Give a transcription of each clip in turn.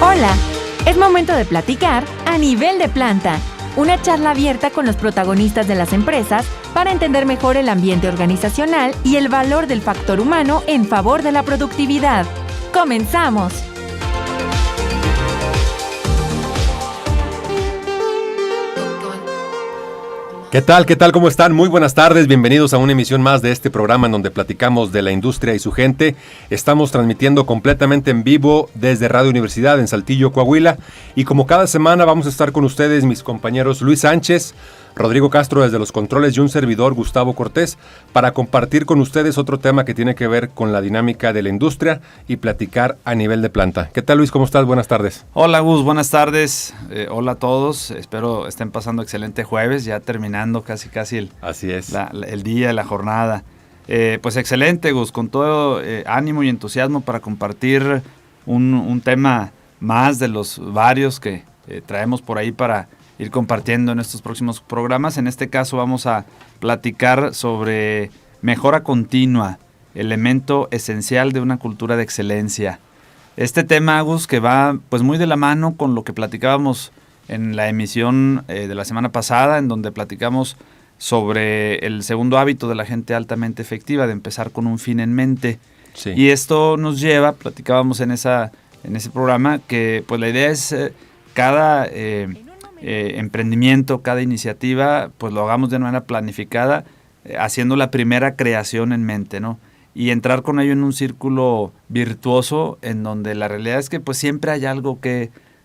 Hola, es momento de platicar a nivel de planta, una charla abierta con los protagonistas de las empresas para entender mejor el ambiente organizacional y el valor del factor humano en favor de la productividad. ¡Comenzamos! ¿Qué tal? ¿Qué tal? ¿Cómo están? Muy buenas tardes, bienvenidos a una emisión más de este programa en donde platicamos de la industria y su gente. Estamos transmitiendo completamente en vivo desde Radio Universidad en Saltillo, Coahuila. Y como cada semana vamos a estar con ustedes mis compañeros Luis Sánchez, Rodrigo Castro desde los controles y un servidor Gustavo Cortés para compartir con ustedes otro tema que tiene que ver con la dinámica de la industria y platicar a nivel de planta. ¿Qué tal, Luis? ¿Cómo estás? Buenas tardes. Hola, Gus. Buenas tardes. Hola a todos. Espero estén pasando excelente jueves, ya terminando casi Así es. el día, la jornada. Pues excelente, Gus, con todo ánimo y entusiasmo para compartir un tema más de los varios que traemos por ahí para ir compartiendo en estos próximos programas. En este caso vamos a platicar sobre mejora continua, elemento esencial de una cultura de excelencia. Este tema, Agus, que va pues muy de la mano con lo que platicábamos en la emisión de la semana pasada, en donde platicamos sobre el segundo hábito de la gente altamente efectiva, de empezar con un fin en mente. Sí. Y esto nos lleva, platicábamos en ese programa, que pues la idea es cada emprendimiento, cada iniciativa, pues lo hagamos de manera planificada, haciendo la primera creación en mente, ¿no? Y entrar con ello en un círculo virtuoso en donde la realidad es que pues siempre hay algo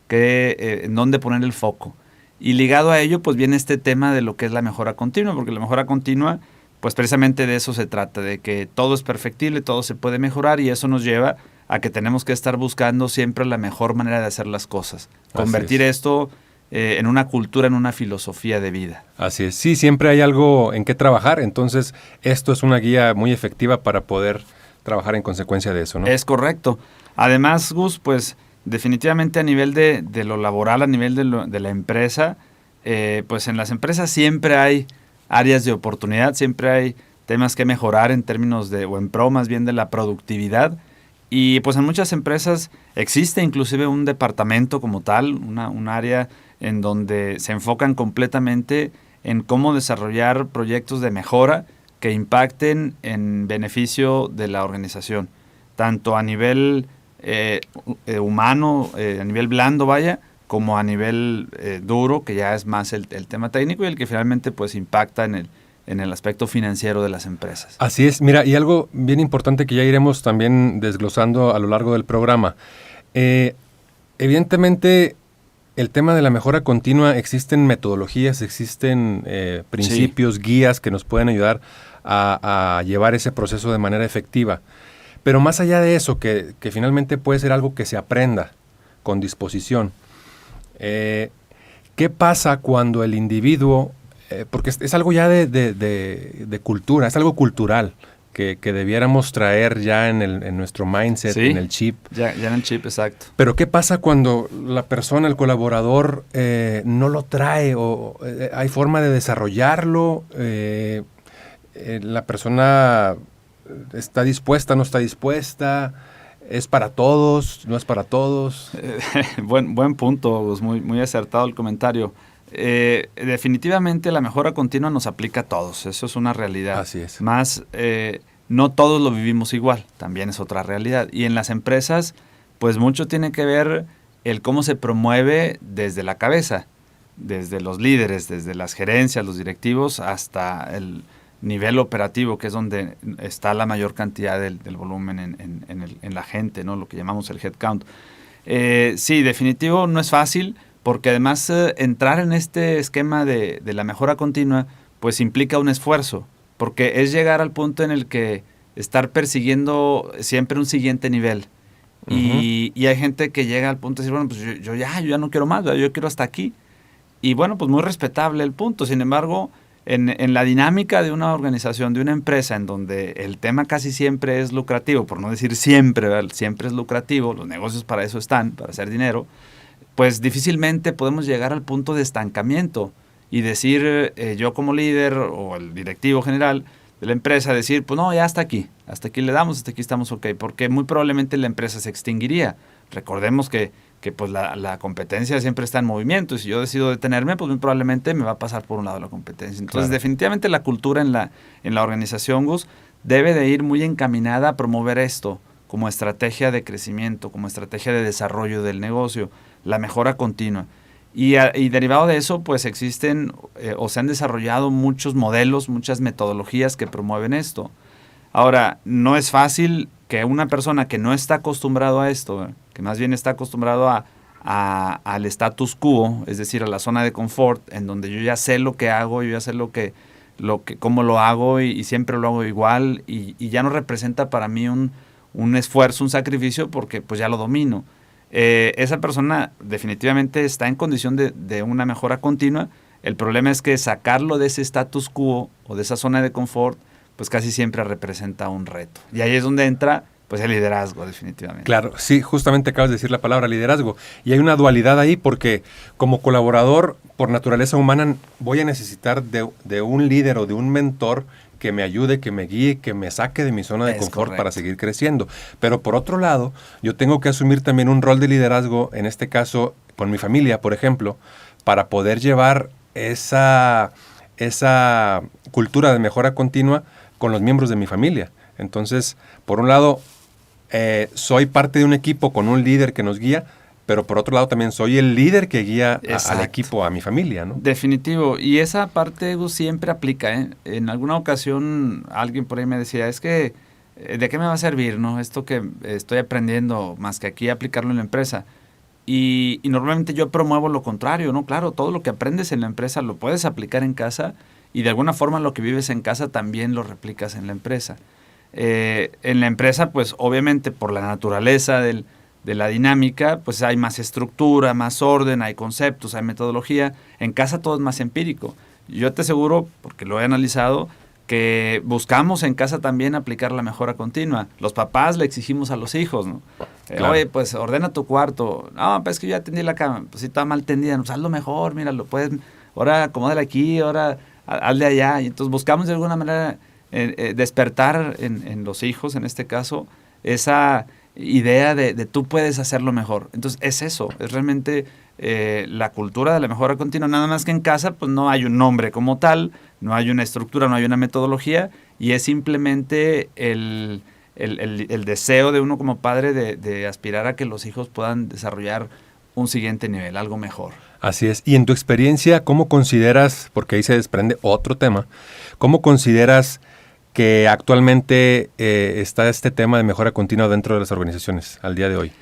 en donde poner el foco. Y ligado a ello pues viene este tema de lo que es la mejora continua, porque la mejora continua pues precisamente de eso se trata, de que todo es perfectible, todo se puede mejorar, y eso nos lleva a que tenemos que estar buscando siempre la mejor manera de hacer las cosas. Convertir esto en una cultura, en una filosofía de vida. Así es, sí, siempre hay algo en qué trabajar, entonces esto es una guía muy efectiva para poder trabajar en consecuencia de eso, ¿no? Es correcto. Además, Gus, pues definitivamente a nivel de lo laboral, a nivel de la empresa, pues en las empresas siempre hay áreas de oportunidad, siempre hay temas que mejorar en términos o en pro más bien de la productividad. Y pues en muchas empresas existe inclusive un departamento como tal, un área en donde se enfocan completamente en cómo desarrollar proyectos de mejora que impacten en beneficio de la organización, tanto a nivel humano, a nivel blando, vaya, como a nivel duro, que ya es más el tema técnico y el que finalmente pues impacta en el aspecto financiero de las empresas. Así es. Mira, y algo bien importante que ya iremos también desglosando a lo largo del programa. Evidentemente, el tema de la mejora continua, existen metodologías, existen principios, guías que nos pueden ayudar a llevar ese proceso de manera efectiva. Pero más allá de eso, que finalmente puede ser algo que se aprenda con disposición, ¿qué pasa cuando el individuo, porque es algo ya de cultura, es algo cultural, que debiéramos traer ya en nuestro mindset, sí, en el chip. Ya en el chip, exacto. Pero ¿qué pasa cuando la persona, el colaborador, no lo trae o hay forma de desarrollarlo? La persona está dispuesta, no está dispuesta, ¿es para todos, no es para todos? Buen punto, Gus, muy acertado el comentario. Definitivamente la mejora continua nos aplica a todos, eso es una realidad. Así es. Más, no todos lo vivimos igual, también es otra realidad. Y en las empresas, pues mucho tiene que ver el cómo se promueve desde la cabeza, desde los líderes, desde las gerencias, los directivos, hasta el nivel operativo, que es donde está la mayor cantidad del volumen en la gente, ¿no? Lo que llamamos el headcount. Sí, definitivo, no es fácil, porque además entrar en este esquema de la mejora continua pues implica un esfuerzo, porque es llegar al punto en el que estar persiguiendo siempre un siguiente nivel. Uh-huh. Y hay gente que llega al punto de decir, bueno, pues yo ya no quiero más, yo quiero hasta aquí. Y bueno, pues muy respetable el punto. Sin embargo, en la dinámica de una organización, de una empresa, en donde el tema casi siempre es lucrativo, por no decir siempre, ¿verdad? Siempre es lucrativo, los negocios para eso están, para hacer dinero, pues difícilmente podemos llegar al punto de estancamiento y decir, yo como líder o el directivo general de la empresa, decir, pues no, ya hasta aquí le damos, hasta aquí estamos ok, porque muy probablemente la empresa se extinguiría. Recordemos que que pues la competencia siempre está en movimiento, y si yo decido detenerme, pues muy probablemente me va a pasar por un lado la competencia. Entonces, definitivamente la cultura en la organización, Gus, debe de ir muy encaminada a promover esto como estrategia de crecimiento, como estrategia de desarrollo del negocio, la mejora continua. Y derivado de eso, pues existen o se han desarrollado muchos modelos, muchas metodologías que promueven esto. Ahora, no es fácil que una persona que no está acostumbrado a esto, que más bien está acostumbrado al status quo, es decir, a la zona de confort, en donde yo ya sé lo que hago, yo ya sé cómo lo hago y siempre lo hago igual, y ya no representa para mí un esfuerzo, un sacrificio, porque pues ya lo domino. Esa persona definitivamente está en condición de una mejora continua. El problema es que sacarlo de ese status quo o de esa zona de confort, pues casi siempre representa un reto. Y ahí es donde entra pues el liderazgo, definitivamente. Claro, sí, justamente acabas de decir la palabra liderazgo. Y hay una dualidad ahí porque como colaborador, por naturaleza humana, voy a necesitar de un líder o de un mentor que me ayude, que me guíe, que me saque de mi zona de confort, correcto, para seguir creciendo. Pero por otro lado, yo tengo que asumir también un rol de liderazgo, en este caso con mi familia, por ejemplo, para poder llevar esa cultura de mejora continua con los miembros de mi familia. Entonces, por un lado, soy parte de un equipo con un líder que nos guía, pero por otro lado también soy el líder que guía al equipo, a mi familia, ¿no? Definitivo. Y esa parte, Gus, siempre aplica, ¿eh? En alguna ocasión alguien por ahí me decía, es que, ¿de qué me va a servir, no? Esto que estoy aprendiendo, más que aquí aplicarlo en la empresa. Y normalmente yo promuevo lo contrario, ¿no? Claro, todo lo que aprendes en la empresa lo puedes aplicar en casa, y de alguna forma lo que vives en casa también lo replicas en la empresa. En la empresa, pues obviamente por la naturaleza de la dinámica, pues hay más estructura, más orden, hay conceptos, hay metodología. En casa todo es más empírico. Yo te aseguro, porque lo he analizado, que buscamos en casa también aplicar la mejora continua. Los papás le exigimos a los hijos, ¿no? Claro. Oye, pues ordena tu cuarto. No, pues es que yo ya tendí la cama. Pues sí, está mal tendida. Pues hazlo mejor, mira, lo puedes, ahora acomódala aquí, ahora hazle allá. Y entonces buscamos de alguna manera despertar en los hijos, en este caso, esa idea de tú puedes hacerlo mejor. Entonces es eso, es realmente la cultura de la mejora continua. Nada más que en casa pues no hay un nombre como tal, no hay una estructura, no hay una metodología, y es simplemente el deseo de uno como padre de aspirar a que los hijos puedan desarrollar un siguiente nivel, algo mejor. Así es. Y en tu experiencia, ¿cómo consideras, porque ahí se desprende otro tema, cómo consideras que actualmente está este tema de mejora continua dentro de las organizaciones al día de hoy?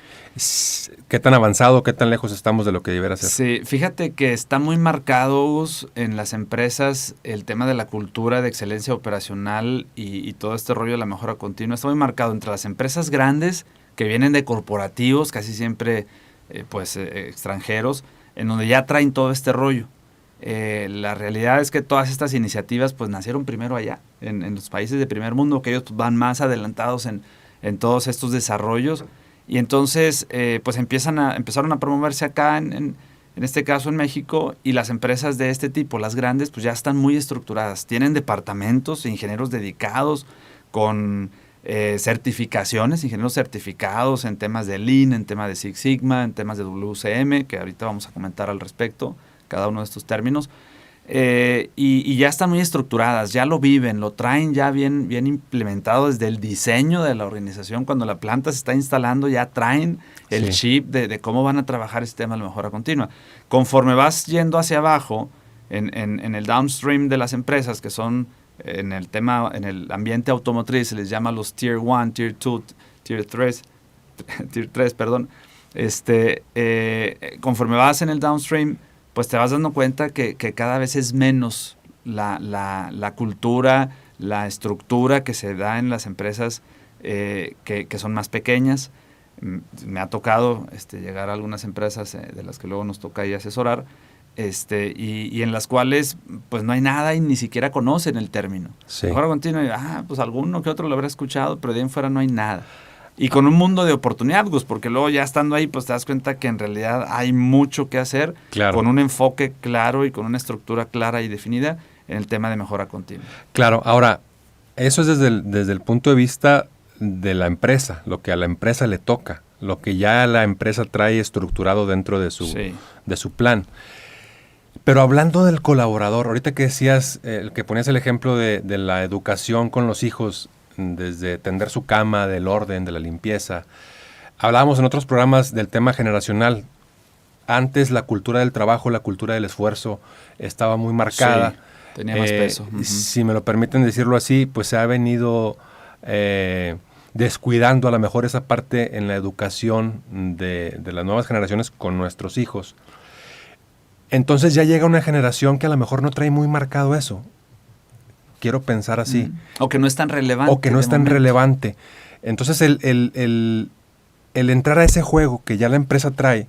¿Qué tan avanzado, qué tan lejos estamos de lo que debería ser? Sí, fíjate que está muy marcado en las empresas el tema de la cultura de excelencia operacional y todo este rollo de la mejora continua. Está muy marcado entre las empresas grandes que vienen de corporativos, casi siempre extranjeros, en donde ya traen todo este rollo. La realidad es que todas estas iniciativas pues nacieron primero allá, en los países de primer mundo, que ellos van más adelantados en todos estos desarrollos, y entonces pues empezaron a promoverse acá, en este caso en México, y las empresas de este tipo, las grandes, pues ya están muy estructuradas, tienen departamentos, ingenieros dedicados, con certificaciones, ingenieros certificados en temas de Lean, en temas de Six Sigma, en temas de WCM, que ahorita vamos a comentar al respecto, cada uno de estos términos, y ya están muy estructuradas, ya lo viven, lo traen ya bien implementado desde el diseño de la organización. Cuando la planta se está instalando, ya traen el chip de cómo van a trabajar este tema de la mejora continua. Conforme vas yendo hacia abajo, en el downstream de las empresas, que son en el ambiente automotriz, se les llama los Tier 1, Tier 2, Tier 3, conforme vas en el downstream, pues te vas dando cuenta que cada vez es menos la cultura, la estructura que se da en las empresas que son más pequeñas. Me ha tocado llegar a algunas empresas de las que luego nos toca ahí asesorar, y en las cuales pues no hay nada y ni siquiera conocen el término. Sí. Mejora continua, pues alguno que otro lo habrá escuchado, pero de ahí en fuera no hay nada. Y con un mundo de oportunidad, Gus, porque luego ya estando ahí, pues te das cuenta que en realidad hay mucho que hacer, claro, con un enfoque claro y con una estructura clara y definida en el tema de mejora continua. Claro, ahora, eso es desde el punto de vista de la empresa, lo que a la empresa le toca, lo que ya la empresa trae estructurado dentro de su plan. Pero hablando del colaborador, ahorita que decías, que ponías el ejemplo de la educación con los hijos, desde tender su cama, del orden, de la limpieza, hablábamos en otros programas del tema generacional. Antes la cultura del trabajo, la cultura del esfuerzo estaba muy marcada. Sí, tenía más peso. Si me lo permiten decirlo así, pues se ha venido descuidando a lo mejor esa parte en la educación de las nuevas generaciones con nuestros hijos. Entonces ya llega una generación que a lo mejor no trae muy marcado eso. Quiero pensar así. O que no es tan relevante. O que no es tan relevante. Entonces el entrar a ese juego que ya la empresa trae,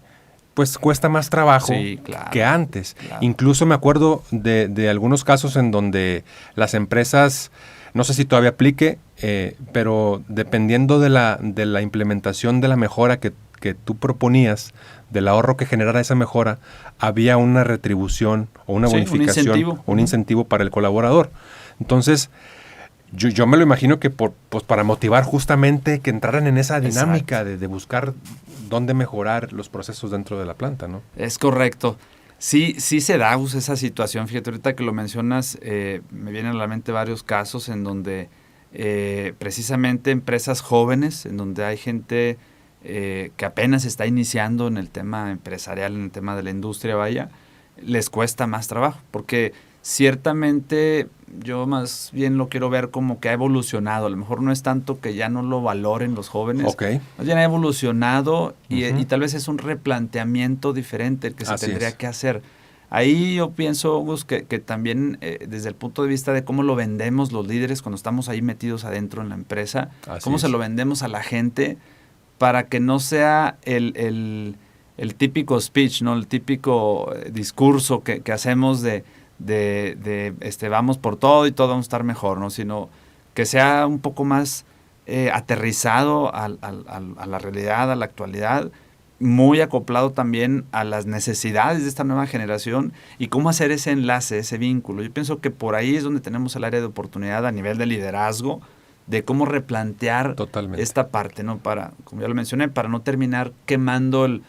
pues cuesta más trabajo que antes. Claro. Incluso me acuerdo de algunos casos en donde las empresas, no sé si todavía aplique, pero dependiendo de la implementación de la mejora que tú proponías, del ahorro que generara esa mejora, había una retribución o una bonificación, un incentivo para el colaborador. Entonces, yo me lo imagino que pues para motivar justamente que entraran en esa dinámica de buscar dónde mejorar los procesos dentro de la planta, ¿no? Es correcto. Sí se da esa situación. Fíjate, ahorita que lo mencionas, me vienen a la mente varios casos en donde precisamente empresas jóvenes, en donde hay gente que apenas está iniciando en el tema empresarial, en el tema de la industria, les cuesta más trabajo, porque ciertamente yo más bien lo quiero ver como que ha evolucionado. A lo mejor no es tanto que ya no lo valoren los jóvenes, más bien ha evolucionado y tal vez es un replanteamiento diferente el que se tendría que hacer. Ahí yo pienso, Gus, que también desde el punto de vista de cómo lo vendemos los líderes cuando estamos ahí metidos adentro en la empresa, cómo se lo vendemos a la gente para que no sea el típico speech, ¿no? El típico discurso que hacemos de vamos por todo y todo vamos a estar mejor, ¿no? Sino que sea un poco más aterrizado a la realidad, a la actualidad, muy acoplado también a las necesidades de esta nueva generación y cómo hacer ese enlace, ese vínculo. Yo pienso que por ahí es donde tenemos el área de oportunidad a nivel de liderazgo, de cómo replantear esta parte, ¿no? Para, como ya lo mencioné, para no terminar quemando el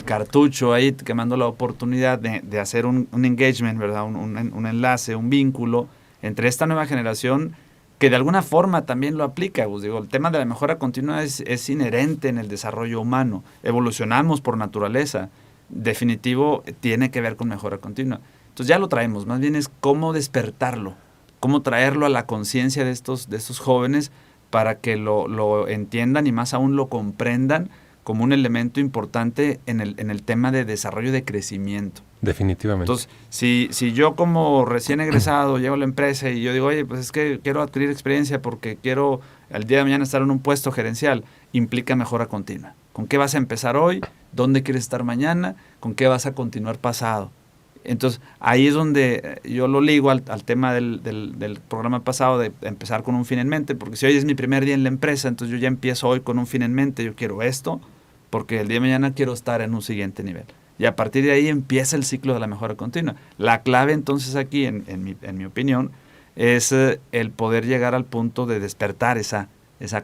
cartucho ahí, quemando la oportunidad de hacer un engagement, ¿verdad? Un enlace, un vínculo entre esta nueva generación que de alguna forma también lo aplica. Pues digo, el tema de la mejora continua es inherente en el desarrollo humano. Evolucionamos por naturaleza. Definitivo, tiene que ver con mejora continua. Entonces ya lo traemos, más bien es cómo despertarlo, cómo traerlo a la conciencia de estos jóvenes para que lo entiendan y más aún lo comprendan como un elemento importante en el tema de desarrollo de crecimiento. Definitivamente. Entonces, si yo como recién egresado llego a la empresa y yo digo, oye, pues es que quiero adquirir experiencia porque quiero al día de mañana estar en un puesto gerencial, implica mejora continua. ¿Con qué vas a empezar hoy? ¿Dónde quieres estar mañana? ¿Con qué vas a continuar pasado? Entonces, ahí es donde yo lo ligo al tema del programa pasado de empezar con un fin en mente, porque si hoy es mi primer día en la empresa, entonces yo ya empiezo hoy con un fin en mente, yo quiero esto, porque el día de mañana quiero estar en un siguiente nivel. Y a partir de ahí empieza el ciclo de la mejora continua. La clave entonces aquí, en mi opinión, es el poder llegar al punto de despertar esa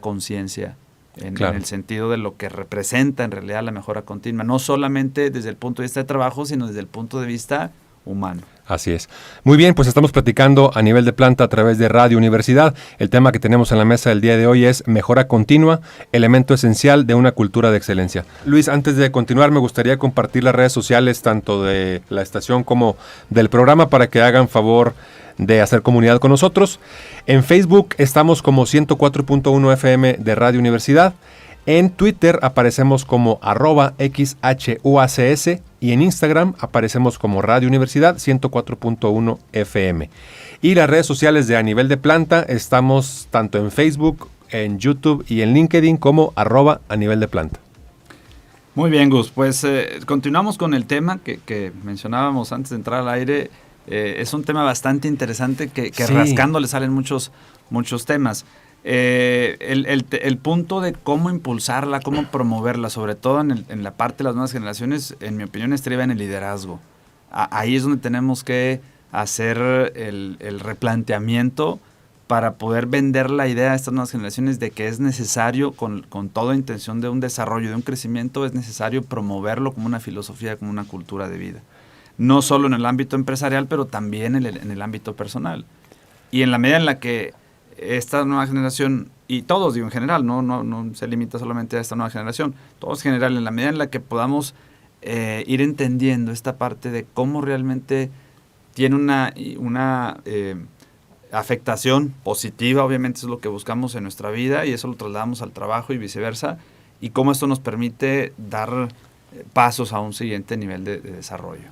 conciencia en el sentido de lo que representa en realidad la mejora continua, no solamente desde el punto de vista de trabajo, sino desde el punto de vista humano. Así es. Muy bien, pues estamos platicando a nivel de planta a través de Radio Universidad. El tema que tenemos en la mesa del día de hoy es mejora continua, elemento esencial de una cultura de excelencia. Luis, antes de continuar, me gustaría compartir las redes sociales tanto de la estación como del programa para que hagan favor de hacer comunidad con nosotros. En Facebook estamos como 104.1 FM de Radio Universidad. En Twitter aparecemos como @XHUACS y en Instagram aparecemos como Radio Universidad 104.1 FM. Y las redes sociales de A Nivel de Planta estamos tanto en Facebook, en YouTube y en LinkedIn como @A Nivel de Planta. Muy bien, Gus. Pues continuamos con el tema que mencionábamos antes de entrar al aire. Es un tema bastante interesante que rascando le salen muchos temas. El punto de cómo impulsarla, cómo promoverla, sobre todo en la parte de las nuevas generaciones, en mi opinión, estriba en el liderazgo. Ahí es donde tenemos que hacer el replanteamiento para poder vender la idea a estas nuevas generaciones de que es necesario, con toda intención de un desarrollo, de un crecimiento, es necesario promoverlo como una filosofía, como una cultura de vida. No solo en el ámbito empresarial, pero también en el ámbito personal. Y en la medida en la que esta nueva generación, y todos digo en general, no se limita solamente a esta nueva generación, todos en general, en la medida en la que podamos ir entendiendo esta parte de cómo realmente tiene una afectación positiva, obviamente es lo que buscamos en nuestra vida y eso lo trasladamos al trabajo y viceversa, y cómo esto nos permite dar pasos a un siguiente nivel de desarrollo.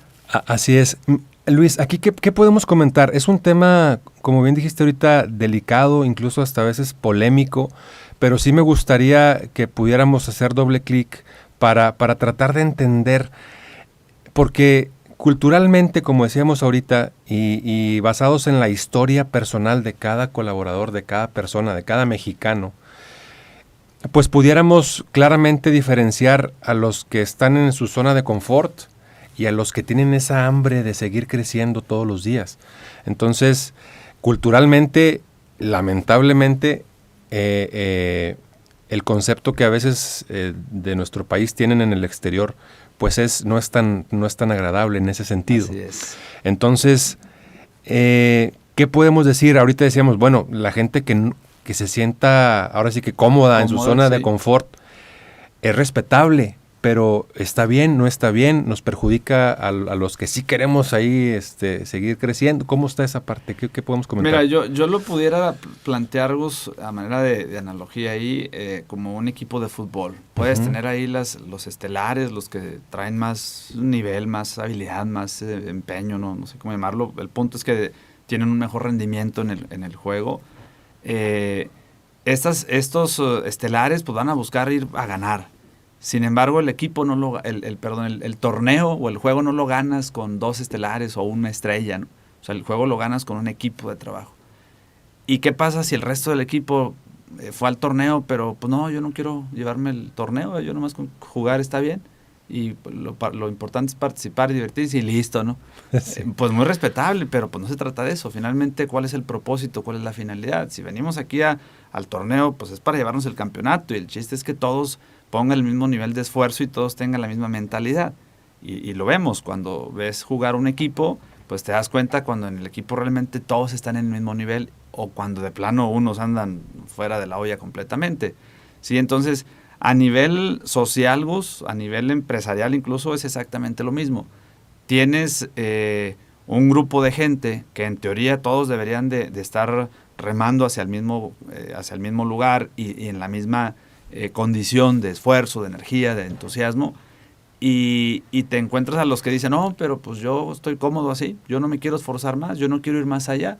Así es. Luis, aquí ¿qué podemos comentar? Es un tema, como bien dijiste ahorita, delicado, incluso hasta a veces polémico, pero sí me gustaría que pudiéramos hacer doble clic para tratar de entender, porque culturalmente, como decíamos ahorita, y basados en la historia personal de cada colaborador, de cada persona, de cada mexicano, pues pudiéramos claramente diferenciar a los que están en su zona de confort y a los que tienen esa hambre de seguir creciendo todos los días. Entonces, culturalmente, lamentablemente, el concepto que a veces de nuestro país tienen en el exterior, pues no es tan agradable en ese sentido. Así es. Entonces, ¿qué podemos decir? Ahorita decíamos, bueno, la gente que se sienta ahora sí que cómoda en su zona de confort es respetable, pero está bien, no está bien, nos perjudica a los que sí queremos ahí seguir creciendo. ¿Cómo está esa parte? ¿Qué podemos comentar? Mira, yo lo pudiera plantear a manera de analogía ahí, como un equipo de fútbol. Puedes tener ahí los estelares, los que traen más nivel, más habilidad, más empeño, no sé cómo llamarlo. El punto es que tienen un mejor rendimiento en el juego. Estos estelares pues van a buscar ir a ganar. Sin embargo, el equipo el torneo o el juego no lo ganas con 2 estelares o una estrella, ¿no? O sea, el juego lo ganas con un equipo de trabajo. ¿Y qué pasa si el resto del equipo fue al torneo, pero pues no, yo no quiero llevarme el torneo, yo nomás con jugar está bien? Y lo importante es participar y divertirse y listo, ¿no? Sí. Pues muy respetable, pero pues no se trata de eso. Finalmente, ¿cuál es el propósito? ¿Cuál es la finalidad? Si venimos aquí al torneo, pues es para llevarnos el campeonato y el chiste es que todos pongan el mismo nivel de esfuerzo y todos tengan la misma mentalidad. Y lo vemos, cuando ves jugar un equipo, pues te das cuenta cuando en el equipo realmente todos están en el mismo nivel o cuando de plano unos andan fuera de la olla completamente. Sí, entonces, a nivel social, Gus, a nivel empresarial incluso, es exactamente lo mismo. Tienes un grupo de gente que en teoría todos deberían de estar remando hacia el mismo lugar y en la misma condición de esfuerzo, de energía, de entusiasmo, y te encuentras a los que dicen, no, pero pues yo estoy cómodo así, yo no me quiero esforzar más, yo no quiero ir más allá.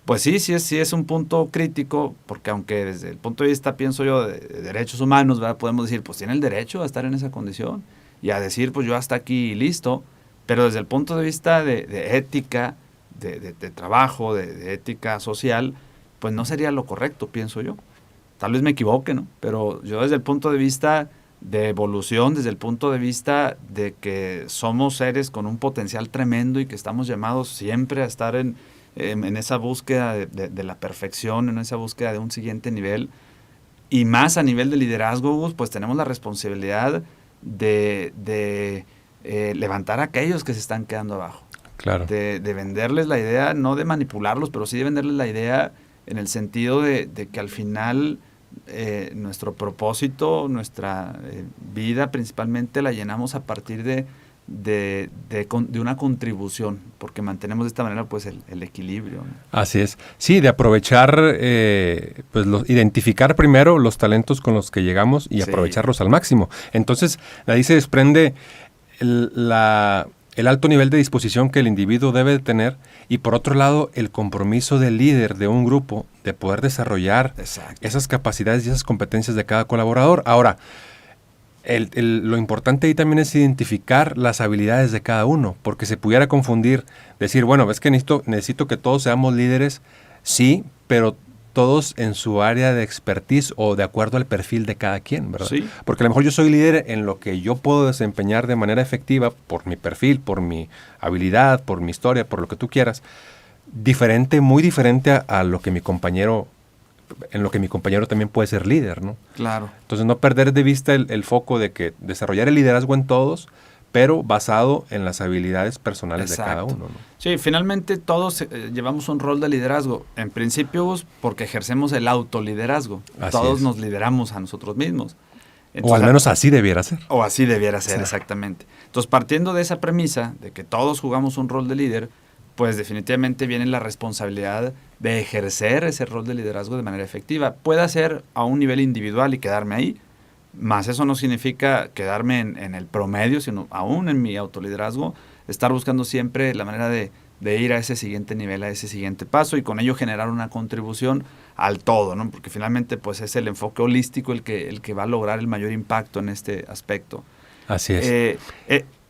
Pues sí es un punto crítico, porque aunque desde el punto de vista, pienso yo, de derechos humanos, ¿verdad? Podemos decir, pues tiene el derecho a estar en esa condición y a decir, pues yo hasta aquí listo, pero desde el punto de vista de ética, de trabajo, de ética social, pues no sería lo correcto, pienso yo. Tal vez me equivoque, ¿no? Pero yo desde el punto de vista de evolución, desde el punto de vista de que somos seres con un potencial tremendo y que estamos llamados siempre a estar en esa búsqueda de la perfección, en esa búsqueda de un siguiente nivel, y más a nivel de liderazgo, pues tenemos la responsabilidad de levantar a aquellos que se están quedando abajo. Claro. De venderles la idea, no de manipularlos, pero sí de venderles la idea en el sentido de que al final nuestro propósito, nuestra vida principalmente la llenamos a partir de una contribución, porque mantenemos de esta manera pues el equilibrio, ¿no? Así es. Sí, de aprovechar, pues identificar primero los talentos con los que llegamos y aprovecharlos al máximo. Entonces, de ahí se desprende el alto nivel de disposición que el individuo debe de tener y por otro lado el compromiso del líder de un grupo de poder desarrollar esas capacidades y esas competencias de cada colaborador. Ahora, lo importante ahí también es identificar las habilidades de cada uno, porque se pudiera confundir, decir, bueno, es que necesito que todos seamos líderes, sí, pero todos en su área de expertise o de acuerdo al perfil de cada quien, ¿verdad? Sí. Porque a lo mejor yo soy líder en lo que yo puedo desempeñar de manera efectiva por mi perfil, por mi habilidad, por mi historia, por lo que tú quieras. diferente, muy diferente a lo que mi compañero, en lo que mi compañero también puede ser líder, ¿no? Claro. Entonces no perder de vista el foco de que desarrollar el liderazgo en todos, pero basado en las habilidades personales de cada uno, ¿no? Sí, finalmente todos llevamos un rol de liderazgo. En principio, porque ejercemos el autoliderazgo. Todos nos lideramos a nosotros mismos. Entonces, o al menos así debiera ser. O así debiera ser, sí. Exactamente. Entonces, partiendo de esa premisa, de que todos jugamos un rol de líder, pues definitivamente viene la responsabilidad de ejercer ese rol de liderazgo de manera efectiva. Puede ser a un nivel individual y quedarme ahí, más eso no significa quedarme en el promedio, sino aún en mi autoliderazgo, estar buscando siempre la manera de ir a ese siguiente nivel, a ese siguiente paso y con ello generar una contribución al todo, ¿no? Porque finalmente pues es el enfoque holístico el que va a lograr el mayor impacto en este aspecto. Así es.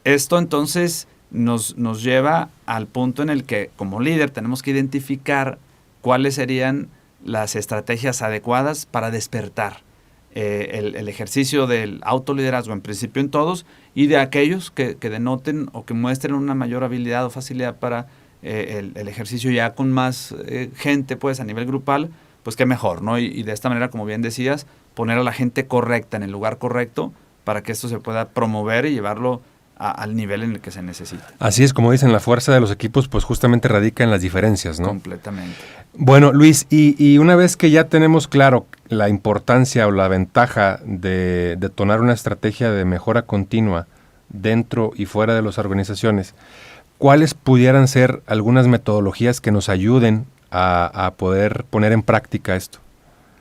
Esto entonces nos lleva al punto en el que como líder tenemos que identificar cuáles serían las estrategias adecuadas para despertar el ejercicio del autoliderazgo en principio en todos y de aquellos que denoten o que muestren una mayor habilidad o facilidad para el ejercicio ya con más gente pues a nivel grupal, pues qué mejor, ¿no? Y de esta manera, como bien decías, poner a la gente correcta en el lugar correcto para que esto se pueda promover y llevarlo al nivel en el que se necesita. Así es, como dicen, la fuerza de los equipos pues justamente radica en las diferencias, ¿no? Completamente. Bueno, Luis, y una vez que ya tenemos claro la importancia o la ventaja de detonar una estrategia de mejora continua dentro y fuera de las organizaciones, ¿cuáles pudieran ser algunas metodologías que nos ayuden a poder poner en práctica esto?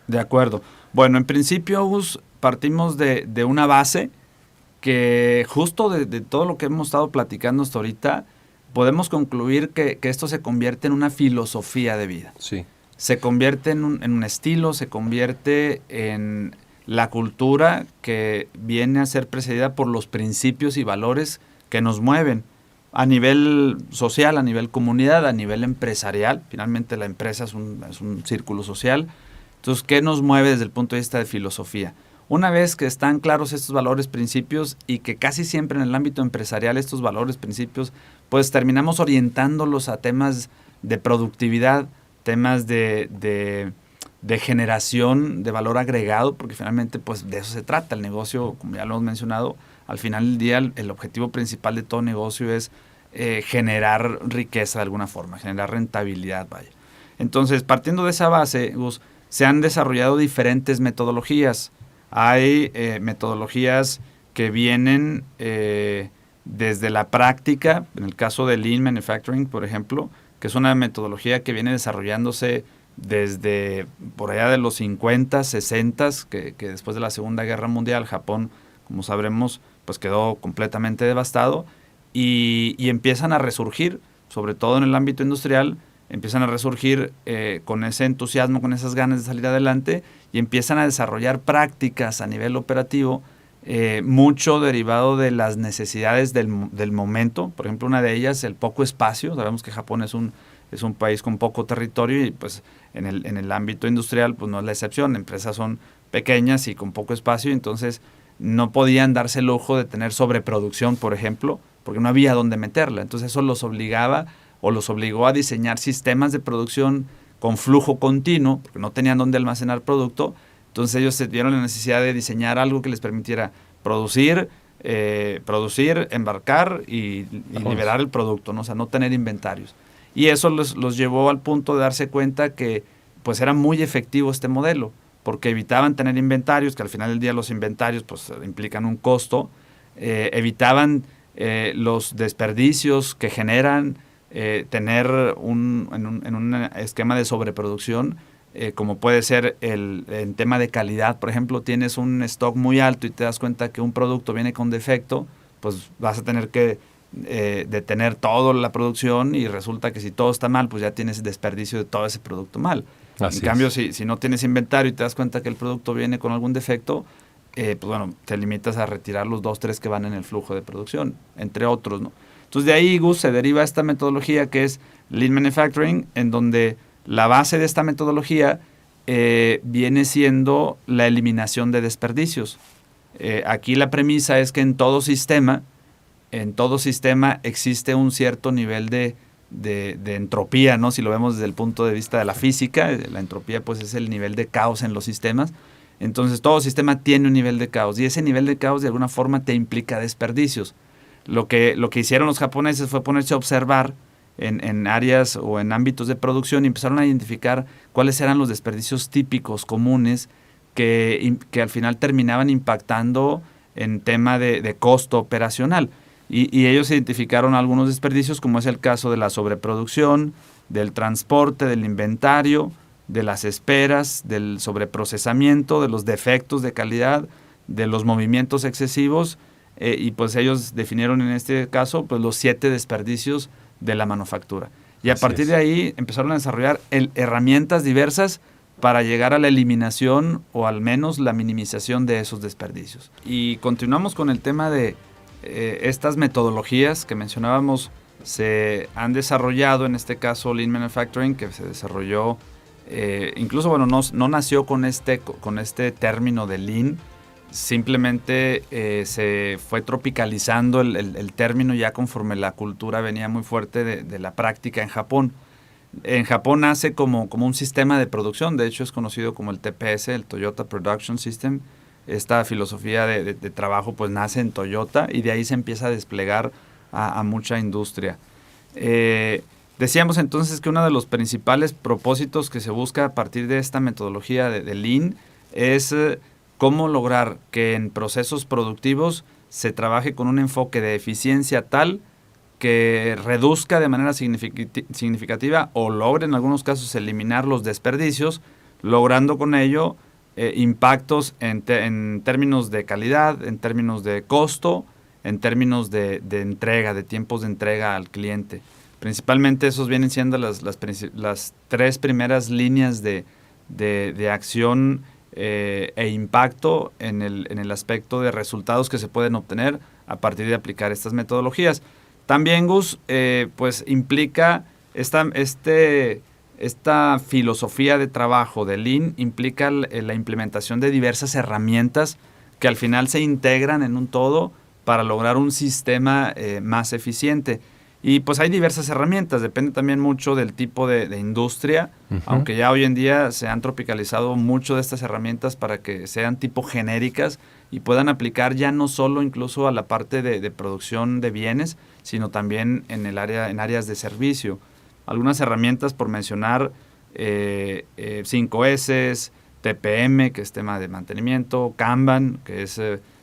De acuerdo. Bueno, en principio, Gus, partimos de una base que justo de todo lo que hemos estado platicando hasta ahorita, podemos concluir que esto se convierte en una filosofía de vida. Sí. Se convierte en un estilo, se convierte en la cultura que viene a ser precedida por los principios y valores que nos mueven a nivel social, a nivel comunidad, a nivel empresarial. Finalmente la empresa es un círculo social. Entonces, ¿qué nos mueve desde el punto de vista de filosofía? Una vez que están claros estos valores, principios, y que casi siempre en el ámbito empresarial estos valores, principios, pues terminamos orientándolos a temas de productividad, temas de generación de valor agregado, porque finalmente pues de eso se trata el negocio, como ya lo hemos mencionado. Al final del día el objetivo principal de todo negocio es generar riqueza de alguna forma, generar rentabilidad, vaya. Entonces, partiendo de esa base, se han desarrollado diferentes metodologías. Hay metodologías que vienen desde la práctica, en el caso de Lean Manufacturing, por ejemplo, que es una metodología que viene desarrollándose desde por allá de los 50, 60, que después de la Segunda Guerra Mundial, Japón, como sabremos, pues quedó completamente devastado y empiezan a resurgir, sobre todo en el ámbito industrial, empiezan a resurgir con ese entusiasmo, con esas ganas de salir adelante y empiezan a desarrollar prácticas a nivel operativo, mucho derivado de las necesidades del momento. Por ejemplo, una de ellas, el poco espacio. Sabemos que Japón es un país con poco territorio y pues en el ámbito industrial pues no es la excepción. Empresas son pequeñas y con poco espacio, entonces no podían darse el lujo de tener sobreproducción, por ejemplo, porque no había dónde meterla. Entonces eso los obligó a diseñar sistemas de producción con flujo continuo, porque no tenían dónde almacenar producto. Entonces ellos se vieron la necesidad de diseñar algo que les permitiera producir, embarcar y liberar el producto, ¿no? O sea, no tener inventarios. Y eso los llevó al punto de darse cuenta que pues era muy efectivo este modelo, porque evitaban tener inventarios, que al final del día los inventarios pues implican un costo, evitaban los desperdicios que generan tener en un esquema de sobreproducción, como puede ser en tema de calidad. Por ejemplo, tienes un stock muy alto y te das cuenta que un producto viene con defecto, pues vas a tener que detener toda la producción y resulta que si todo está mal, pues ya tienes desperdicio de todo ese producto mal. En cambio, si no tienes inventario y te das cuenta que el producto viene con algún defecto, pues bueno, te limitas a retirar los 2, 3 que van en el flujo de producción, entre otros, ¿no? Entonces de ahí, Gus, se deriva esta metodología que es Lean Manufacturing, en donde la base de esta metodología viene siendo la eliminación de desperdicios. Aquí la premisa es que en todo sistema existe un cierto nivel de de entropía, ¿no? Si lo vemos desde el punto de vista de la física, la entropía pues es el nivel de caos en los sistemas. Entonces todo sistema tiene un nivel de caos y ese nivel de caos de alguna forma te implica desperdicios. Lo que hicieron los japoneses fue ponerse a observar en áreas o en ámbitos de producción y empezaron a identificar cuáles eran los desperdicios típicos, comunes, que al final terminaban impactando en tema de costo operacional. Y ellos identificaron algunos desperdicios, como es el caso de la sobreproducción, del transporte, del inventario, de las esperas, del sobreprocesamiento, de los defectos de calidad, de los movimientos excesivos, y pues ellos definieron en este caso pues los 7 desperdicios de la manufactura. Y a partir de ahí empezaron a desarrollar herramientas diversas para llegar a la eliminación o al menos la minimización de esos desperdicios. Y continuamos con el tema de estas metodologías que mencionábamos. Se han desarrollado, en este caso Lean Manufacturing, que se desarrolló, incluso bueno, no nació con este término de Lean, simplemente se fue tropicalizando el término ya conforme la cultura venía muy fuerte de la práctica en Japón. En Japón nace como un sistema de producción, de hecho es conocido como el TPS, el Toyota Production System. Esta filosofía de trabajo pues nace en Toyota y de ahí se empieza a desplegar a mucha industria. Decíamos entonces que uno de los principales propósitos que se busca a partir de esta metodología de Lean es cómo lograr que en procesos productivos se trabaje con un enfoque de eficiencia tal que reduzca de manera significativa o logre en algunos casos eliminar los desperdicios, logrando con ello impactos en términos de calidad, en términos de costo, en términos de entrega, de tiempos de entrega al cliente. Principalmente esos vienen siendo las 3 primeras líneas de acción e impacto en el aspecto de resultados que se pueden obtener a partir de aplicar estas metodologías. También, Gus, pues implica esta filosofía de trabajo de Lean, implica la implementación de diversas herramientas que al final se integran en un todo para lograr un sistema más eficiente. Y pues hay diversas herramientas, depende también mucho del tipo de industria, aunque ya hoy en día se han tropicalizado mucho de estas herramientas para que sean tipo genéricas y puedan aplicar ya no solo incluso a la parte de producción de bienes, sino también en áreas de servicio. Algunas herramientas por mencionar, 5S, TPM, que es tema de mantenimiento, Kanban, que es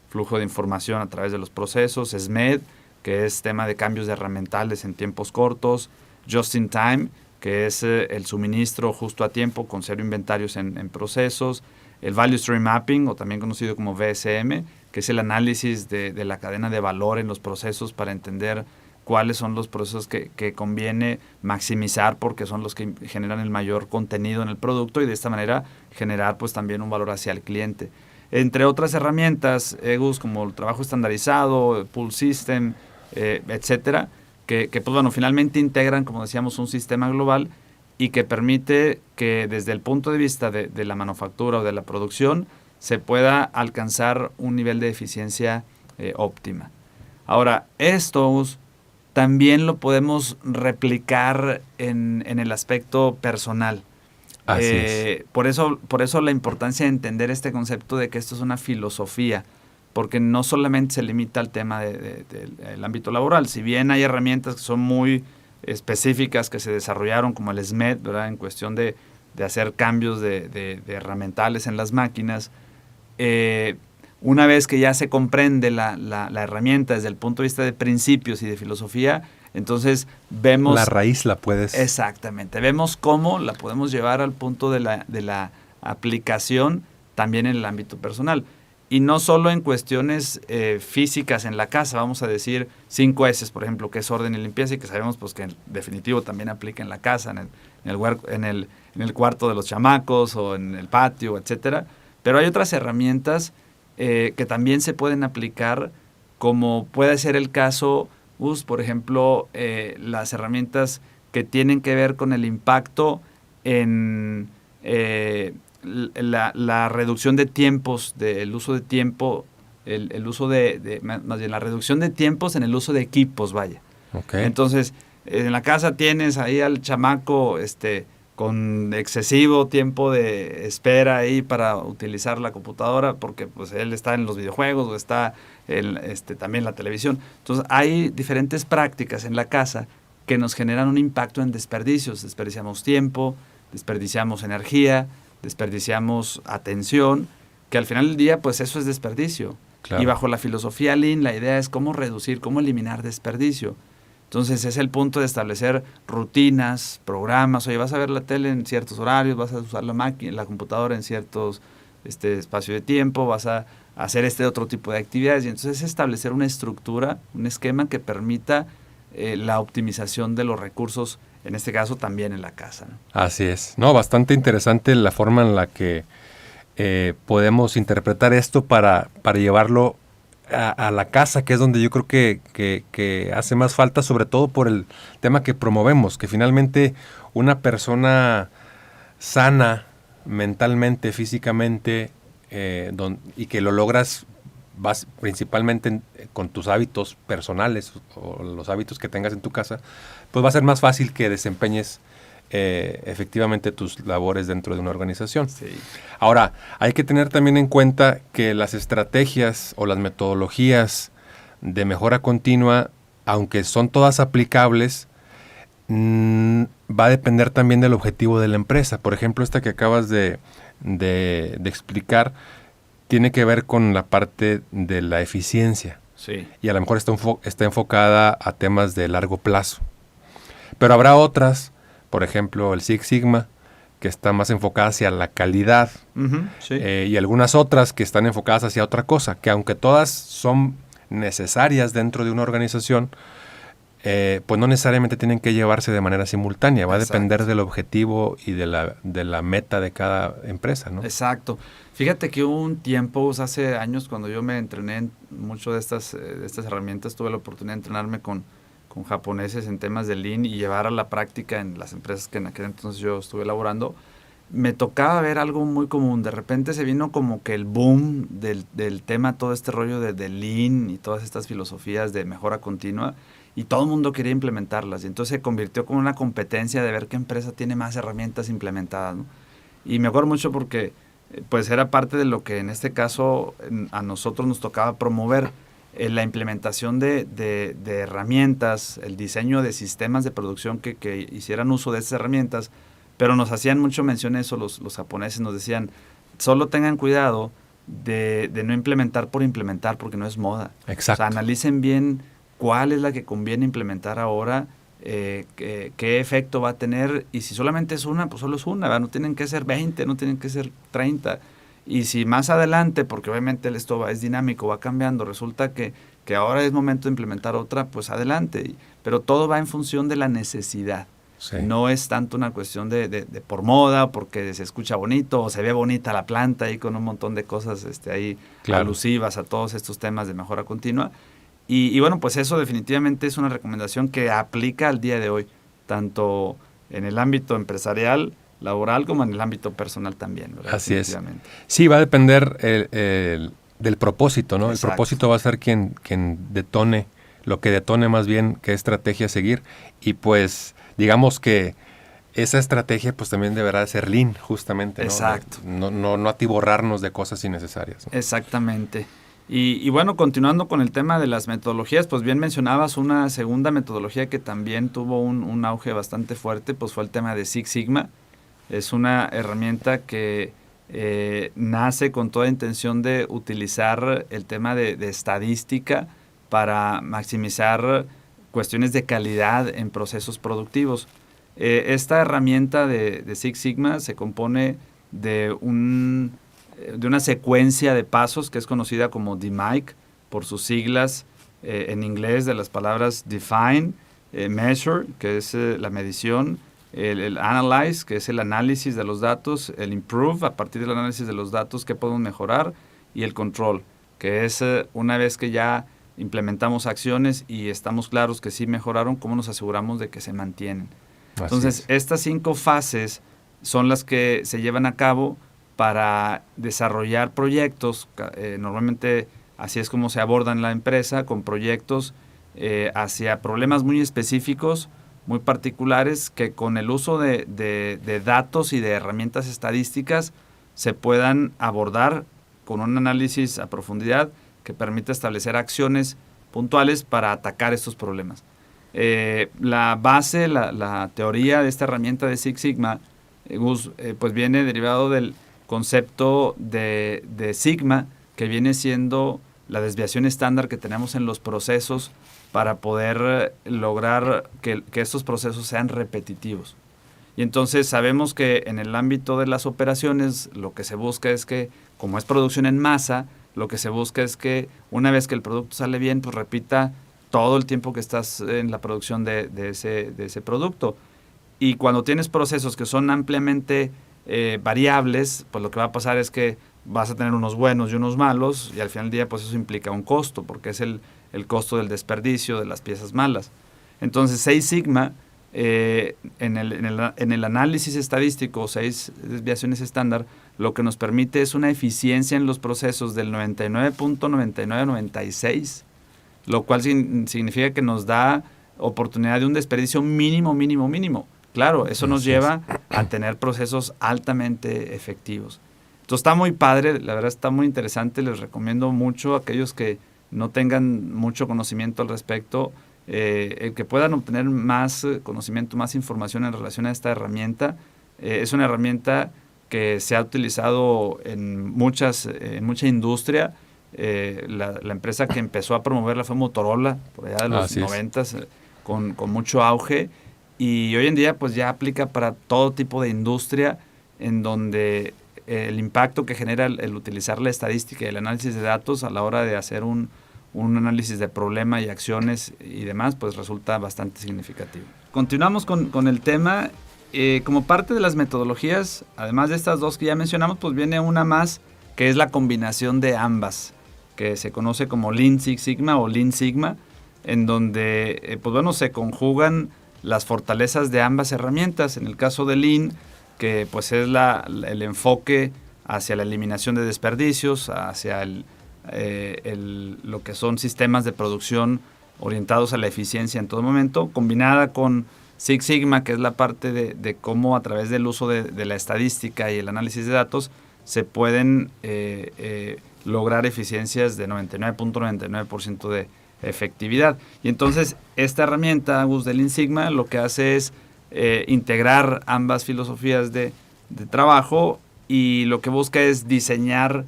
flujo de información a través de los procesos, SMED, que es tema de cambios de herramientales en tiempos cortos, Just in Time, que es el suministro justo a tiempo con 0 inventarios en procesos, el Value Stream Mapping, o también conocido como VSM, que es el análisis de la cadena de valor en los procesos para entender cuáles son los procesos que conviene maximizar porque son los que generan el mayor contenido en el producto y de esta manera generar pues también un valor hacia el cliente. Entre otras herramientas, EGUS, como el trabajo estandarizado, Pull System, etcétera, que pues bueno, finalmente integran, como decíamos, un sistema global y que permite que desde el punto de vista de la manufactura o de la producción se pueda alcanzar un nivel de eficiencia óptima. Ahora, estos también lo podemos replicar en el aspecto personal. Así es. Por eso la importancia de entender este concepto de que esto es una filosofía, porque no solamente se limita al tema del ámbito laboral. Si bien hay herramientas que son muy específicas que se desarrollaron, como el SMED, ¿verdad?, en cuestión de hacer cambios de herramientales en las máquinas, una vez que ya se comprende la herramienta desde el punto de vista de principios y de filosofía, entonces vemos... La raíz la puedes... Exactamente. Vemos cómo la podemos llevar al punto de la aplicación también en el ámbito personal. Y no solo en cuestiones físicas en la casa, vamos a decir 5S, por ejemplo, que es orden y limpieza y que sabemos pues que en definitivo también aplica en la casa, en el cuarto de los chamacos o en el patio, etcétera. Pero hay otras herramientas que también se pueden aplicar, como puede ser el caso, por ejemplo, las herramientas que tienen que ver con el impacto en la reducción de tiempos, el uso de tiempo, el uso más bien la reducción de tiempos en el uso de equipos, vaya. Okay. Entonces, en la casa tienes ahí al chamaco con excesivo tiempo de espera ahí para utilizar la computadora porque pues él está en los videojuegos o está también en la televisión. Entonces hay diferentes prácticas en la casa que nos generan un impacto en desperdicios. Desperdiciamos tiempo, desperdiciamos energía, desperdiciamos atención, que al final del día pues eso es desperdicio. Claro. Y bajo la filosofía Lean la idea es cómo reducir, cómo eliminar desperdicio. Entonces es el punto de establecer rutinas, programas. Oye, vas a ver la tele en ciertos horarios, vas a usar la máquina, la computadora en ciertos espacio de tiempo, vas a hacer otro tipo de actividades. Y entonces es establecer una estructura, un esquema que permita la optimización de los recursos, en este caso también en la casa, ¿no? Así es. No, bastante interesante la forma en la que podemos interpretar esto para llevarlo a la casa, que es donde yo creo que hace más falta, sobre todo por el tema que promovemos, que finalmente una persona sana mentalmente, físicamente, y que lo logras principalmente con tus hábitos personales o los hábitos que tengas en tu casa, pues va a ser más fácil que desempeñes efectivamente tus labores dentro de una organización. Sí. Ahora, hay que tener también en cuenta que las estrategias o las metodologías de mejora continua, aunque son todas aplicables, va a depender también del objetivo de la empresa. Por ejemplo, esta que acabas de explicar tiene que ver con la parte de la eficiencia. Sí. Y a lo mejor está enfocada a temas de largo plazo. Pero habrá otras, por ejemplo, el Six Sigma, que está más enfocada hacia la calidad, sí. Y algunas otras que están enfocadas hacia otra cosa, que aunque todas son necesarias dentro de una organización, pues no necesariamente tienen que llevarse de manera simultánea. Va a depender del objetivo y de la meta de cada empresa, ¿no? Exacto. Fíjate que hubo un tiempo, hace años, cuando yo me entrené en mucho de estas herramientas, tuve la oportunidad de entrenarme con japoneses en temas de Lean y llevar a la práctica en las empresas que en aquel entonces yo estuve elaborando. Me tocaba ver algo muy común. De repente se vino como que el boom del tema, todo este rollo de Lean y todas estas filosofías de mejora continua, y todo el mundo quería implementarlas. Y entonces se convirtió como una competencia de ver qué empresa tiene más herramientas implementadas, ¿no? Y me acuerdo mucho porque pues era parte de lo que en este caso a nosotros nos tocaba promover, la implementación de herramientas, el diseño de sistemas de producción que hicieran uso de esas herramientas, pero nos hacían mucho mención eso los japoneses, nos decían, solo tengan cuidado de no implementar por implementar, porque no es moda. Exacto. O sea, analicen bien cuál es la que conviene implementar ahora, qué efecto va a tener, y si solamente es una, pues solo es una, ¿verdad? No tienen que ser 20, no tienen que ser 30. Y si más adelante, porque obviamente esto es dinámico, va cambiando, resulta que ahora es momento de implementar otra, pues adelante. Pero todo va en función de la necesidad. Sí. No es tanto una cuestión de por moda, porque se escucha bonito o se ve bonita la planta ahí con un montón de cosas ahí alusivas a todos estos temas de mejora continua. Y bueno, pues eso definitivamente es una recomendación que aplica al día de hoy, tanto en el ámbito empresarial, laboral, como en el ámbito personal también, ¿verdad? Así es. Sí, va a depender del propósito, ¿no? Exacto. El propósito va a ser quien detone, lo que detone más bien qué estrategia seguir. Y pues, digamos que esa estrategia pues también deberá ser Lean, justamente, ¿no? Exacto. No atiborrarnos de cosas innecesarias, ¿no? Exactamente. Y bueno, continuando con el tema de las metodologías, pues bien mencionabas una segunda metodología que también tuvo un auge bastante fuerte, pues fue el tema de Six Sigma. Es una herramienta que nace con toda intención de utilizar el tema de estadística para maximizar cuestiones de calidad en procesos productivos. Esta herramienta de Six Sigma se compone de una secuencia de pasos que es conocida como DMAIC, por sus siglas en inglés de las palabras Define, Measure, que es la medición, el Analyze, que es el análisis de los datos, el Improve, a partir del análisis de los datos, qué podemos mejorar, y el Control, que es una vez que ya implementamos acciones y estamos claros que sí mejoraron, cómo nos aseguramos de que se mantienen. Entonces, estas 5 fases son las que se llevan a cabo para desarrollar proyectos. Normalmente así es como se aborda en la empresa, con proyectos hacia problemas muy específicos muy particulares que con el uso de datos y de herramientas estadísticas se puedan abordar con un análisis a profundidad que permita establecer acciones puntuales para atacar estos problemas. La base, la teoría de esta herramienta de Six Sigma, Gus, pues viene derivado del concepto de Sigma, que viene siendo la desviación estándar que tenemos en los procesos para poder lograr que estos procesos sean repetitivos. Y entonces sabemos que en el ámbito de las operaciones lo que se busca es que, como es producción en masa, lo que se busca es que una vez que el producto sale bien, pues repita todo el tiempo que estás en la producción de ese producto. Y cuando tienes procesos que son ampliamente variables, pues lo que va a pasar es que vas a tener unos buenos y unos malos, y al final del día pues eso implica un costo, porque es el costo del desperdicio de las piezas malas. Entonces, Six Sigma, en el análisis estadístico, 6 desviaciones estándar, lo que nos permite es una eficiencia en los procesos del 99.9996, lo cual significa que nos da oportunidad de un desperdicio mínimo. Claro, eso nos lleva a tener procesos altamente efectivos. Entonces está muy padre, la verdad está muy interesante, les recomiendo mucho a aquellos que no tengan mucho conocimiento al respecto, el que puedan obtener más conocimiento, más información en relación a esta herramienta. Es una herramienta que se ha utilizado en mucha industria. La empresa que empezó a promoverla fue Motorola, por allá de los 90s, con mucho auge. Y hoy en día pues ya aplica para todo tipo de industria, en donde el impacto que genera el utilizar la estadística y el análisis de datos a la hora de hacer un análisis de problema y acciones y demás, pues resulta bastante significativo. Continuamos con el tema. Como parte de las metodologías, además de estas dos que ya mencionamos, pues viene una más, que es la combinación de ambas, que se conoce como Lean Six Sigma o Lean Sigma, en donde se conjugan las fortalezas de ambas herramientas. En el caso de Lean, que pues es el enfoque hacia la eliminación de desperdicios, hacia lo que son sistemas de producción orientados a la eficiencia en todo momento, combinada con Six Sigma, que es la parte de cómo a través del uso de la estadística y el análisis de datos se pueden lograr eficiencias de 99.99% de efectividad. Y entonces esta herramienta, Gus, de Lean Sigma, lo que hace es integrar ambas filosofías de trabajo, y lo que busca es diseñar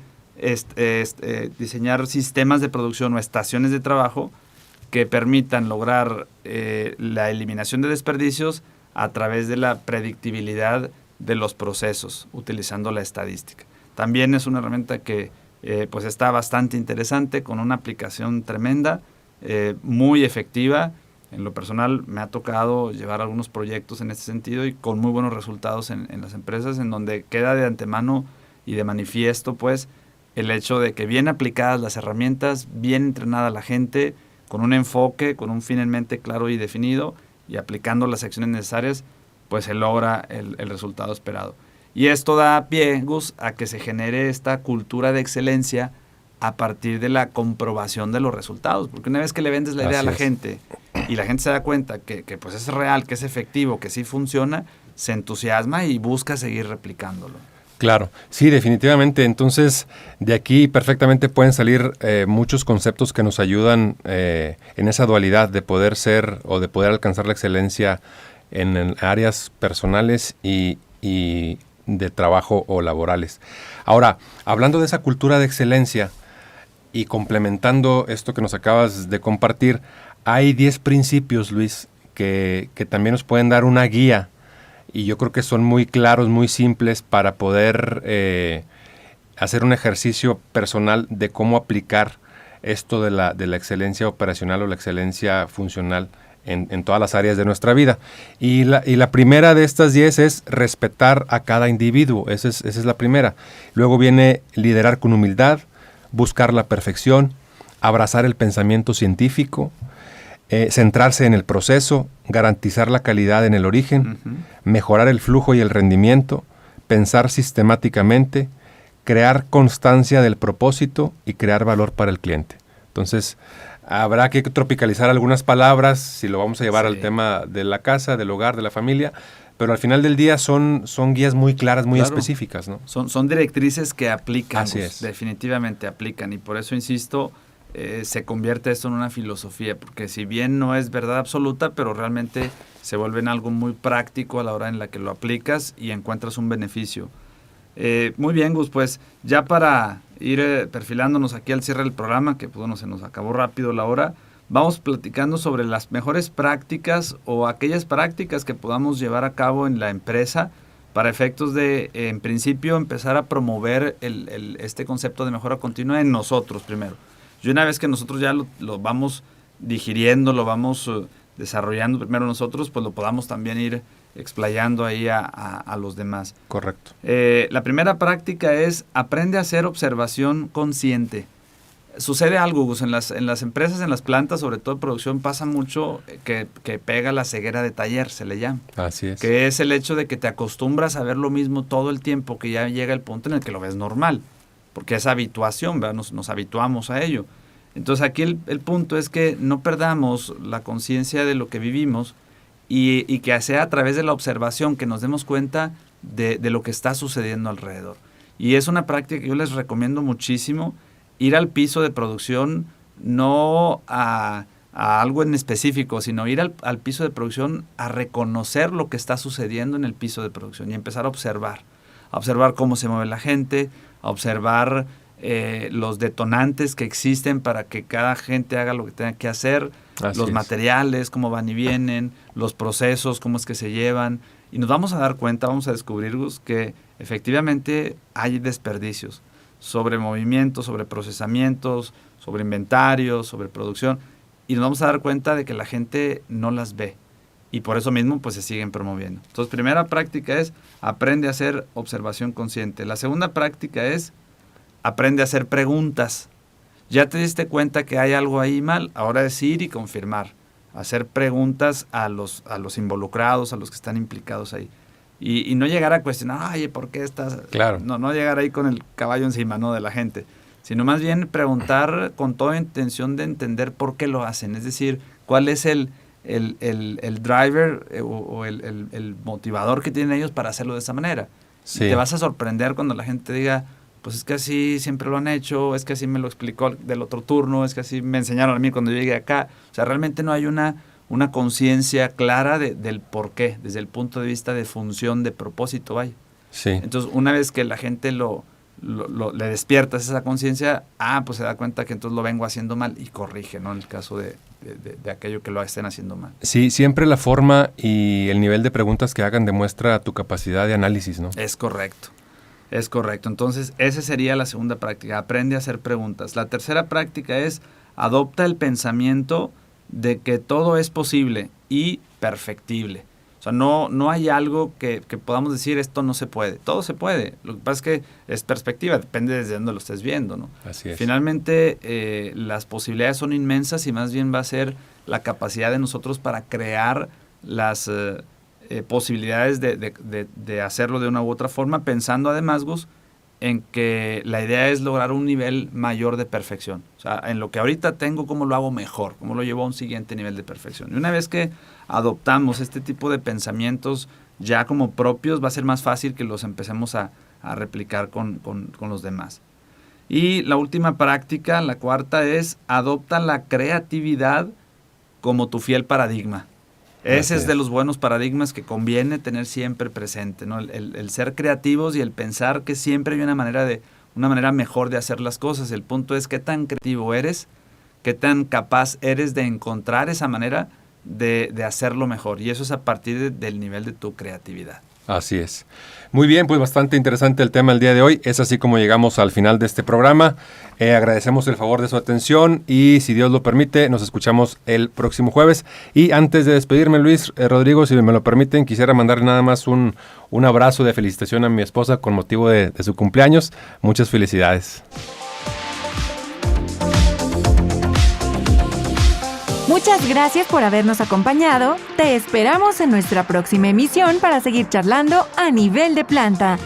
sistemas de producción o estaciones de trabajo que permitan lograr la eliminación de desperdicios a través de la predictibilidad de los procesos, utilizando la estadística. También es una herramienta que pues está bastante interesante, con una aplicación tremenda, muy efectiva. En lo personal me ha tocado llevar algunos proyectos en este sentido y con muy buenos resultados en las empresas, en donde queda de antemano y de manifiesto pues el hecho de que bien aplicadas las herramientas, bien entrenada la gente, con un enfoque, con un fin en mente claro y definido, y aplicando las acciones necesarias, pues se logra el resultado esperado. Y esto da pie, Gus, a que se genere esta cultura de excelencia a partir de la comprobación de los resultados. Porque una vez que le vendes la idea a la gente y la gente se da cuenta que pues es real, que es efectivo, que sí funciona, se entusiasma y busca seguir replicándolo. Claro, sí, definitivamente. Entonces, de aquí perfectamente pueden salir muchos conceptos que nos ayudan en esa dualidad de poder ser o de poder alcanzar la excelencia en áreas personales y de trabajo o laborales. Ahora, hablando de esa cultura de excelencia y complementando esto que nos acabas de compartir, hay 10 principios, Luis, que también nos pueden dar una guía, y yo creo que son muy claros, muy simples para poder hacer un ejercicio personal de cómo aplicar esto de la excelencia operacional o la excelencia funcional en todas las áreas de nuestra vida. Y la primera de estas 10 es respetar a cada individuo. Esa es la primera. Luego viene liderar con humildad, buscar la perfección, abrazar el pensamiento científico, centrarse en el proceso, garantizar la calidad en el origen, mejorar el flujo y el rendimiento, pensar sistemáticamente, crear constancia del propósito y crear valor para el cliente. Entonces, habrá que tropicalizar algunas palabras si lo vamos a llevar Sí. al tema de la casa, del hogar, de la familia, pero al final del día son guías muy claras, muy Claro. específicas, ¿no? Son directrices que aplican, Así Gus, es. definitivamente aplican, y por eso insisto, se convierte esto en una filosofía, porque si bien no es verdad absoluta, pero realmente se vuelve en algo muy práctico a la hora en la que lo aplicas y encuentras un beneficio. Muy bien, Gus, pues ya para ir perfilándonos aquí al cierre del programa, que pues, bueno, se nos acabó rápido la hora, vamos platicando sobre las mejores prácticas o aquellas prácticas que podamos llevar a cabo en la empresa para efectos de, en principio, empezar a promover este concepto de mejora continua en nosotros primero. Y una vez que nosotros ya lo vamos digiriendo, lo vamos desarrollando primero nosotros, pues lo podamos también ir explayando ahí a los demás. Correcto. La primera práctica es aprende a hacer observación consciente. Sucede algo, Gus, en las empresas, en las plantas, sobre todo en producción, pasa mucho que pega la ceguera de taller, se le llama. Así es. Que es el hecho de que te acostumbras a ver lo mismo todo el tiempo, que ya llega el punto en el que lo ves normal, porque es habituación, ¿verdad? Nos habituamos a ello. Entonces aquí el punto es que no perdamos la conciencia de lo que vivimos y que sea a través de la observación que nos demos cuenta de lo que está sucediendo alrededor. Y es una práctica que yo les recomiendo muchísimo, ir al piso de producción, no a algo en específico, sino ir al piso de producción a reconocer lo que está sucediendo en el piso de producción y empezar a observar cómo se mueve la gente, a observar los detonantes que existen para que cada gente haga lo que tenga que hacer, Así los es. materiales, cómo van y vienen, los procesos, cómo es que se llevan, y nos vamos a dar cuenta, vamos a descubrir, Gus, que efectivamente hay desperdicios sobre movimientos, sobre procesamientos, sobre inventarios, sobre producción, y nos vamos a dar cuenta de que la gente no las ve, y por eso mismo pues se siguen promoviendo. Entonces, primera práctica es aprende a hacer observación consciente. La segunda práctica es aprende a hacer preguntas. Ya te diste cuenta que hay algo ahí mal, ahora es ir y confirmar, hacer preguntas a los involucrados, a los que están implicados ahí. Y no llegar a cuestionar, oye, ¿por qué estás...? Claro. No llegar ahí con el caballo encima, ¿no?, de la gente, sino más bien preguntar con toda intención de entender por qué lo hacen. Es decir, cuál es el driver o el motivador que tienen ellos para hacerlo de esa manera. Sí. Y te vas a sorprender cuando la gente diga, pues es que así siempre lo han hecho, es que así me lo explicó del otro turno, es que así me enseñaron a mí cuando yo llegué acá. O sea, realmente no hay una conciencia clara del por qué, desde el punto de vista de función, de propósito, vaya. Sí. Entonces, una vez que la gente le despiertas esa conciencia, pues se da cuenta que entonces lo vengo haciendo mal y corrige, ¿no? En el caso de aquello que lo estén haciendo mal. Sí, siempre la forma y el nivel de preguntas que hagan demuestra tu capacidad de análisis, ¿no? Es correcto. Es correcto. Entonces, esa sería la segunda práctica. Aprende a hacer preguntas. La tercera práctica es adopta el pensamiento de que todo es posible y perfectible. O sea, no hay algo que podamos decir esto no se puede. Todo se puede. Lo que pasa es que es perspectiva, depende desde dónde lo estés viendo, ¿no? Así es. Finalmente, las posibilidades son inmensas y más bien va a ser la capacidad de nosotros para crear las posibilidades de hacerlo de una u otra forma, pensando además, Gus, en que la idea es lograr un nivel mayor de perfección. O sea, en lo que ahorita tengo, ¿cómo lo hago mejor? ¿Cómo lo llevo a un siguiente nivel de perfección? Y una vez que adoptamos este tipo de pensamientos ya como propios, va a ser más fácil que los empecemos a replicar con los demás. Y la última práctica, la cuarta, es adopta la creatividad como tu fiel paradigma. Ese es de los buenos paradigmas que conviene tener siempre presente, ¿no? El ser creativos y el pensar que siempre hay una manera mejor de hacer las cosas. El punto es qué tan creativo eres, qué tan capaz eres de encontrar esa manera de hacerlo mejor. Y eso es a partir del nivel de tu creatividad. Así es. Muy bien, pues bastante interesante el tema el día de hoy. Es así como llegamos al final de este programa. Agradecemos el favor de su atención y, si Dios lo permite, nos escuchamos el próximo jueves. Y antes de despedirme, Luis, Rodrigo, si me lo permiten, quisiera mandarle nada más un abrazo de felicitación a mi esposa con motivo de su cumpleaños. Muchas felicidades. Muchas gracias por habernos acompañado. Te esperamos en nuestra próxima emisión para seguir charlando a nivel de planta.